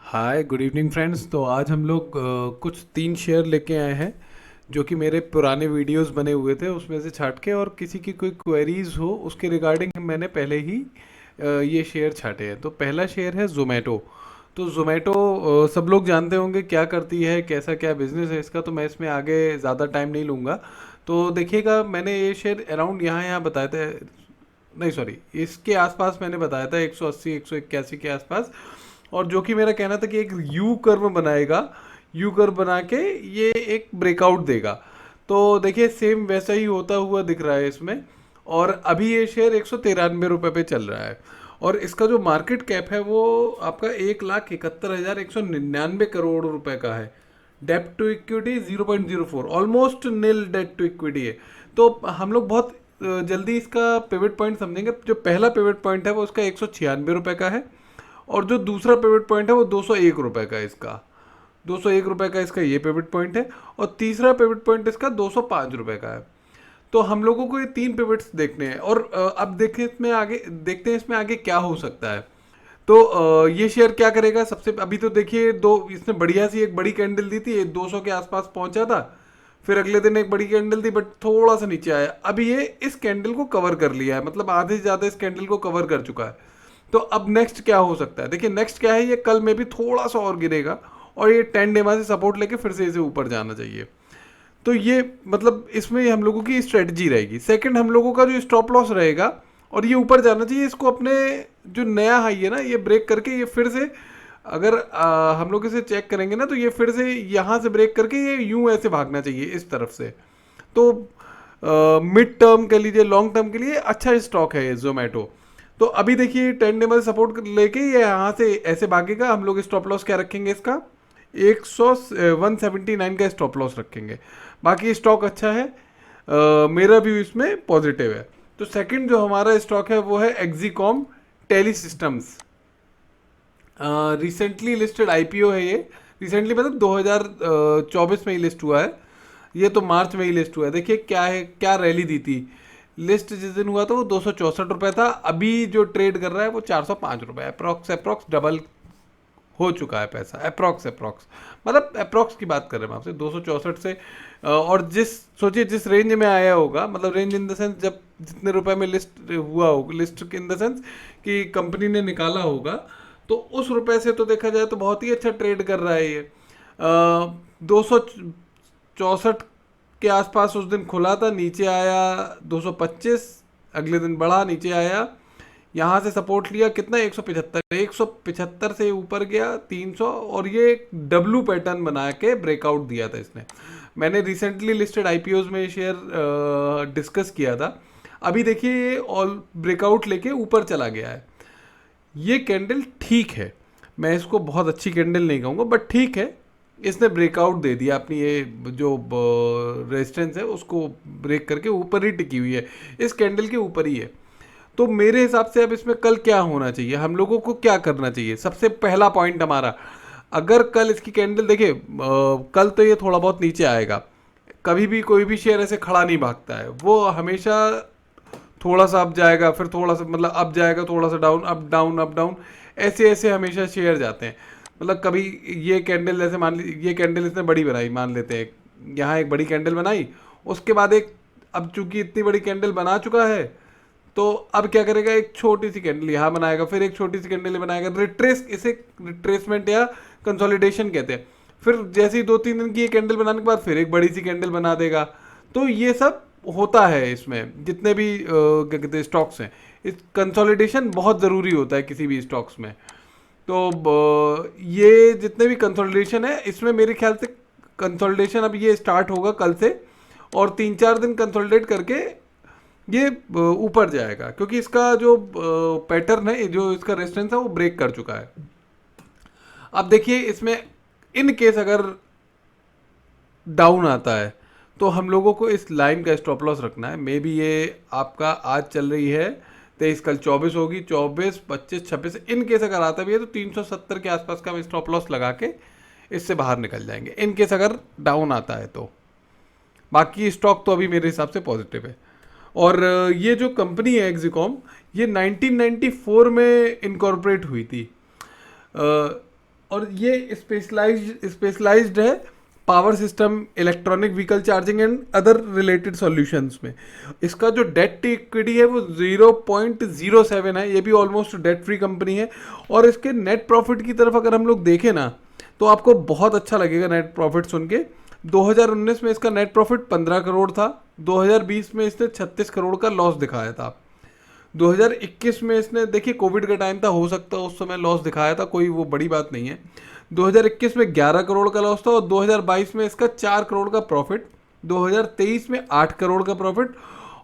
Hi good evening friends. तो आज हम लोग कुछ 3 शेयर लेके आए हैं जो कि मेरे पुराने वीडियोस बने हुए थे उसमें से छांट के, और किसी की कोई क्वेरीज हो उसके रिगार्डिंग मैंने पहले ही ये शेयर छांटे हैं। तो पहला शेयर है जोमेटो। तो जोमेटो सब लोग जानते होंगे क्या करती है, कैसा क्या बिजनेस है इसका, तो मैं इसमें आगे ज़्यादा टाइम नहीं लूँगा। तो देखिएगा, मैंने ये शेयर अराउंड यहाँ बताया था, नहीं सॉरी, इसके आसपास मैंने बताया था 180 181 के आसपास। और जो कि मेरा कहना था कि एक यू कर्व बनाएगा, यू कर्व बना के ये एक ब्रेकआउट देगा। तो देखिए सेम वैसा ही होता हुआ दिख रहा है इसमें। और अभी ये शेयर 193 रुपये पे चल रहा है। और इसका जो मार्केट कैप है वो आपका 1,71,199 करोड़ रुपए का है। डेप्ट to equity 0.04, almost nil debt to equity है। तो हम लोग बहुत जल्दी इसका पिवट पॉइंट समझेंगे। जो पहला पिवट पॉइंट है वो उसका 196 रुपये का है, और जो दूसरा पिवट पॉइंट है वो 201 रुपये का है इसका। 201 रुपये का इसका ये पिवट पॉइंट है, और तीसरा पिवट पॉइंट इसका 205 रुपये का है। तो हम लोगों को ये 3 पिवट्स देखने हैं, और अब देखें इसमें आगे, देखते हैं इसमें आगे क्या हो सकता है। तो ये शेयर क्या करेगा सबसे अभी तो देखिए, दो इसने बढ़िया सी एक बड़ी कैंडल दी थी, 200 के आसपास पहुंचा था। फिर अगले दिन एक बड़ी कैंडल दी, बट थोड़ा सा नीचे आया। अभी ये इस कैंडल को कवर कर लिया है, मतलब आधे से ज़्यादा इस कैंडल को कवर कर चुका है। तो अब नेक्स्ट क्या हो सकता है, देखिए नेक्स्ट क्या है, ये कल में भी थोड़ा सा और गिरेगा, और ये 10 डे से सपोर्ट लेके फिर से इसे ऊपर जाना चाहिए। तो ये मतलब इसमें हम लोगों की स्ट्रेटजी रहेगी। सेकंड, हम लोगों का जो स्टॉप लॉस रहेगा, और ये ऊपर जाना चाहिए, इसको अपने जो नया हाई है ना ये ब्रेक करके, ये फिर से अगर हम लोग इसे चेक करेंगे ना, तो ये फिर से यहाँ से ब्रेक करके ये यूं ऐसे भागना चाहिए इस तरफ से। तो मिड टर्म के लिए, लॉन्ग टर्म के लिए अच्छा स्टॉक है ये जोमेटो। तो अभी देखिए 10 डे में सपोर्ट लेके ये यहाँ से ऐसे भागेगा। हम लोग स्टॉप लॉस क्या रखेंगे इसका, 179 का स्टॉप लॉस रखेंगे। बाकी स्टॉक अच्छा है, मेरा व्यू इसमें पॉजिटिव है। तो सेकंड जो हमारा स्टॉक है वो है Exicom tele systems. Recently listed IPO है ये। रिसेंटली मतलब 2024 में ही लिस्ट हुआ है। ये तो मार्च में ही लिस्ट हुआ है। देखिए क्या है, क्या रैली दी थी। लिस्ट जिस दिन हुआ था वो 264 रुपये था, अभी जो ट्रेड कर रहा है वो 405 रुपये। अप्रॉक्स अप्रॉक्स डबल हो चुका है पैसा, अप्रॉक्स अप्रॉक्स, मतलब अप्रॉक्स की बात कर रहे हैं हम आपसे 264 से। और जिस सोचिए जिस रेंज में आया होगा, मतलब रेंज इन द सेंस जब जितने रुपए में लिस्ट हुआ होगा, लिस्ट इन द सेंस कि कंपनी ने निकाला होगा, तो उस रुपए से तो देखा जाए तो बहुत ही अच्छा ट्रेड कर रहा है ये। 264 के आसपास उस दिन खुला था, नीचे आया 225, अगले दिन बढ़ा नीचे आया, यहाँ से सपोर्ट लिया कितना, 175, 175 से ऊपर गया 300, और ये एक डब्लू पैटर्न बना के ब्रेकआउट दिया था इसने। मैंने रिसेंटली लिस्टेड आईपीओज में शेयर डिस्कस किया था। अभी देखिए ये ऑल ब्रेकआउट लेके ऊपर चला गया है। ये कैंडल ठीक है, मैं इसको बहुत अच्छी कैंडल नहीं कहूँगा, बट ठीक है। इसने ब्रेकआउट दे दिया अपनी, ये जो रेजिस्टेंस है उसको ब्रेक करके ऊपर ही टिकी हुई है, इस कैंडल के ऊपर ही है। तो मेरे हिसाब से अब इसमें कल क्या होना चाहिए, हम लोगों को क्या करना चाहिए। सबसे पहला पॉइंट हमारा, अगर कल इसकी कैंडल देखिए, कल तो ये थोड़ा बहुत नीचे आएगा। कभी भी कोई भी शेयर ऐसे खड़ा नहीं भागता है, वो हमेशा थोड़ा सा अप जाएगा, फिर थोड़ा सा मतलब अप जाएगा, थोड़ा सा down, up down up down, ऐसे ऐसे हमेशा शेयर जाते हैं। मतलब कभी ये कैंडल जैसे मान ली, ये कैंडल इसने बड़ी बनाई, मान लेते हैं यहाँ एक बड़ी कैंडल बनाई, उसके बाद एक, अब चूंकि इतनी बड़ी कैंडल बना चुका है, तो अब क्या करेगा, एक छोटी सी कैंडल यहाँ बनाएगा, फिर एक छोटी सी कैंडल बनाएगा, रिट्रेस, इसे रिट्रेसमेंट या कंसोलिडेशन कहते हैं। फिर जैसे ही 2-3 दिन की ये कैंडल बनाने के बाद फिर एक बड़ी सी कैंडल बना देगा। तो ये सब होता है इसमें, जितने भी क्या कहते हैं स्टॉक्स हैं, इस कंसोलिडेशन बहुत ज़रूरी होता है किसी भी स्टॉक्स में। तो ये जितने भी कंसोलिडेशन है इसमें मेरे ख्याल से कंसोलिडेशन अब ये स्टार्ट होगा कल से, और 3-4 दिन कंसोलिडेट करके ये ऊपर जाएगा, क्योंकि इसका जो पैटर्न है, जो इसका रेजिस्टेंस है वो ब्रेक कर चुका है। अब देखिए इसमें इन केस अगर डाउन आता है, तो हम लोगों को इस लाइन का स्टॉप लॉस रखना है। मे बी ये आपका आज चल रही है 23, कल 24 होगी, 24, 25, 26, इन केस अगर आता भी है तो 370 के आसपास का स्टॉप लॉस लगा के इससे बाहर निकल जाएंगे, इन केस अगर डाउन आता है तो। बाकी स्टॉक तो अभी मेरे हिसाब से पॉजिटिव है। और ये जो कंपनी है एक्जिकॉम, ये 1994 में इनकॉर्पोरेट हुई थी। और ये स्पेशलाइज्ड है power system, electronic vehicle charging and other related solutions में। इसका जो डेट टू इक्विटी है वो 0.07 है, ये भी ऑलमोस्ट डेट फ्री कंपनी है। और इसके नेट प्रॉफिट की तरफ अगर हम लोग देखें ना, तो आपको बहुत अच्छा लगेगा नेट प्रॉफिट सुन के। 2019 में इसका नेट प्रॉफिट 15 करोड़ था, 2020 में इसने 36 करोड़ का लॉस दिखाया था। 2021 में इसने, देखिए कोविड का टाइम था, हो सकता है उस समय लॉस दिखाया था, कोई वो बड़ी बात नहीं है। 2021 में 11 करोड़ का लॉस था और 2022 में इसका 4 करोड़ का प्रॉफिट, 2023 में 8 करोड़ का प्रॉफिट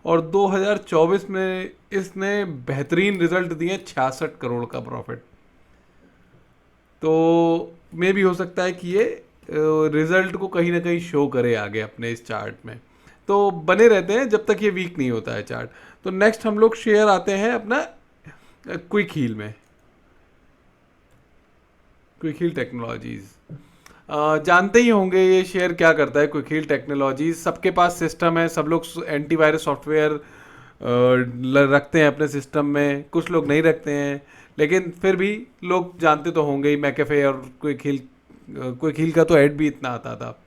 और 2024 में इसने बेहतरीन रिजल्ट दिए 66 करोड़ का प्रॉफिट। तो मे भी हो सकता है कि ये रिजल्ट को कहीं ना कहीं शो करे आगे अपने इस चार्ट में। तो बने रहते हैं जब तक ये वीक नहीं होता है चार्ट। तो नेक्स्ट हम लोग शेयर आते हैं अपना क्विक हील में। क्विक हील टेक्नोलॉजीज जानते ही होंगे ये शेयर क्या करता है। क्विक हील टेक्नोलॉजीज, सबके पास सिस्टम है, सब लोग एंटीवायरस सॉफ्टवेयर रखते हैं अपने सिस्टम में, कुछ लोग नहीं रखते हैं, लेकिन फिर भी लोग जानते तो होंगे ही मैकेफे और क्विक हील का तो ऐड भी इतना आता था।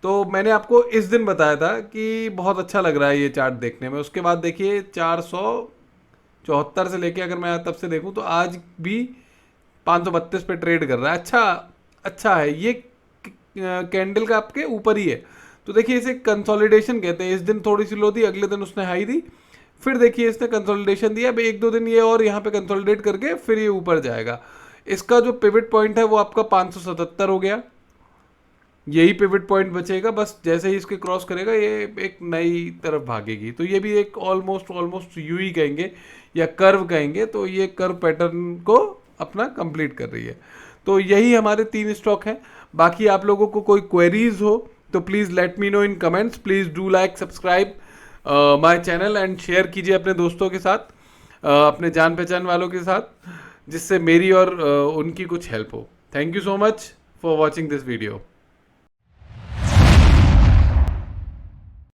तो मैंने आपको इस दिन बताया था कि बहुत अच्छा लग रहा है ये चार्ट देखने में। उसके बाद देखिए 474 से लेके अगर मैं तब से देखूं तो आज भी 532 पे ट्रेड कर रहा है। अच्छा है ये, कैंडल का आपके ऊपर ही है। तो देखिए इसे कंसोलिडेशन कहते हैं। इस दिन थोड़ी सी लो दी, अगले दिन उसने हाई दी, फिर देखिए इसने कंसोलिडेशन दिया। अब 1-2 दिन ये और यहाँ पे कंसोलिडेट करके फिर ये ऊपर जाएगा। इसका जो पिवट पॉइंट है वो आपका 577 हो गया, यही पिवट पॉइंट बचेगा। बस जैसे ही इसके क्रॉस करेगा ये एक नई तरफ भागेगी। तो ये भी एक ऑलमोस्ट यू ही कहेंगे या कर्व कहेंगे। तो ये कर्व पैटर्न को अपना कंप्लीट कर रही है। तो यही हमारे 3 स्टॉक हैं। बाकी आप लोगों को कोई क्वेरीज हो तो please let me know in comments. Please do like subscribe my channel and share कीजिए अपने दोस्तों के साथ, अपने जान पहचान वालों के साथ, जिससे मेरी और उनकी कुछ हेल्प हो। Thank you so much for watching this video.